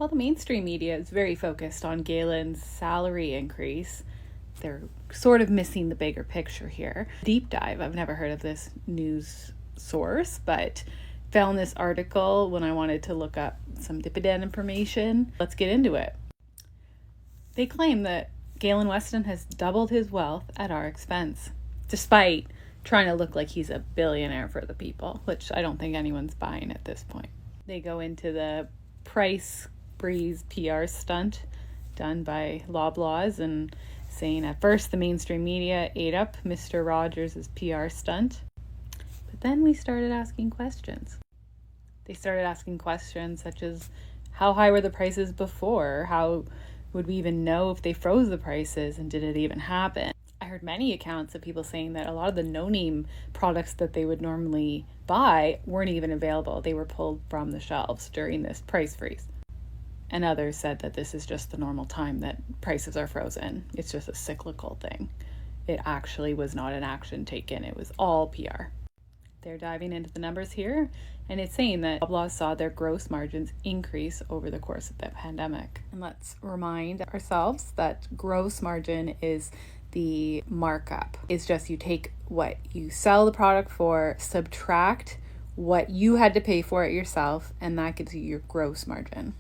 While the mainstream media is very focused on Galen's salary increase, they're sort of missing the bigger picture here. Deep dive, I've never heard of this news source, but found this article when I wanted to look up some dividend information. Let's get into it. They claim that Galen Weston has doubled his wealth at our expense, despite trying to look like he's a billionaire for the people, which I don't think anyone's buying at this point. They go into the price breeze PR stunt done by Loblaws and saying at first the mainstream media ate up Mr. Rogers' PR stunt. But then we started asking questions. They started asking questions such as, how high were the prices before? How would we even know if they froze the prices, and did it even happen? I heard many accounts of people saying that a lot of the no-name products that they would normally buy weren't even available. They were pulled from the shelves during this price freeze. And others said that this is just the normal time that prices are frozen. It's just a cyclical thing. It actually was not an action taken. It was all PR. They're diving into the numbers here, and it's saying that Loblaws saw their gross margins increase over the course of the pandemic. And let's remind ourselves that gross margin is the markup. It's just you take what you sell the product for, subtract what you had to pay for it yourself, and that gives you your gross margin.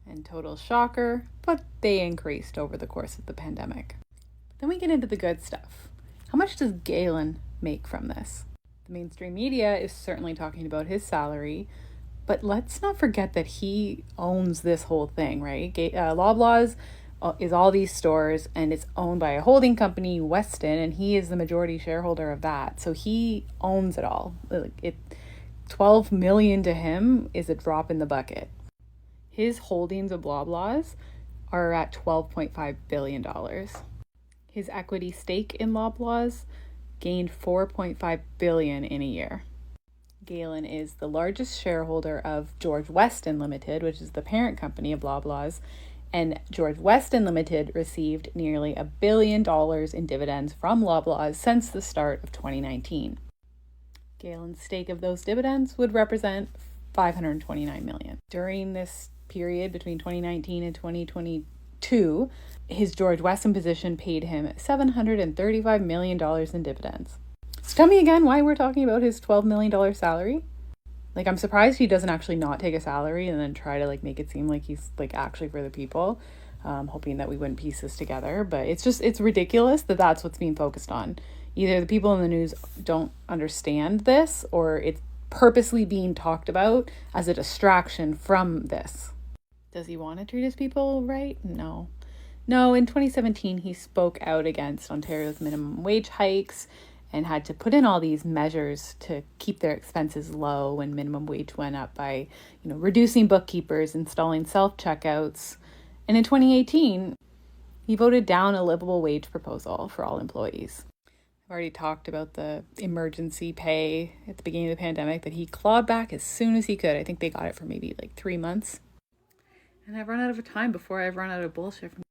And total shocker, but they increased over the course of the pandemic. Then we get into the good stuff. How much does Galen make from this? The mainstream media is certainly talking about his salary, but let's not forget that he owns this whole thing, right? Loblaws is all these stores, and it's owned by a holding company, Weston, and he is the majority shareholder of that. So he owns it all. 12 million to him is a drop in the bucket. His holdings of Loblaws are at $12.5 billion. His equity stake in Loblaws gained $4.5 billion in a year. Galen is the largest shareholder of George Weston Limited, which is the parent company of Loblaws, and George Weston Limited received nearly $1 billion in dividends from Loblaws since the start of 2019. Galen's stake of those dividends would represent $529 million. During this period between 2019 and 2022, his George Weston position paid him $735 million in dividends. So tell me again why we're talking about his $12 million salary. I'm surprised he doesn't actually not take a salary and then try to make it seem like he's actually for the people, hoping that we wouldn't piece this together. But it's ridiculous that that's what's being focused on. Either the people in the news don't understand this, or it's purposely being talked about as a distraction from this. Does he want to treat his people right? No. In 2017, he spoke out against Ontario's minimum wage hikes and had to put in all these measures to keep their expenses low when minimum wage went up by, reducing bookkeepers, installing self-checkouts. And in 2018, he voted down a livable wage proposal for all employees. I've already talked about the emergency pay at the beginning of the pandemic that he clawed back as soon as he could. I think they got it for maybe 3 months. And I've run out of time before I've run out of bullshit from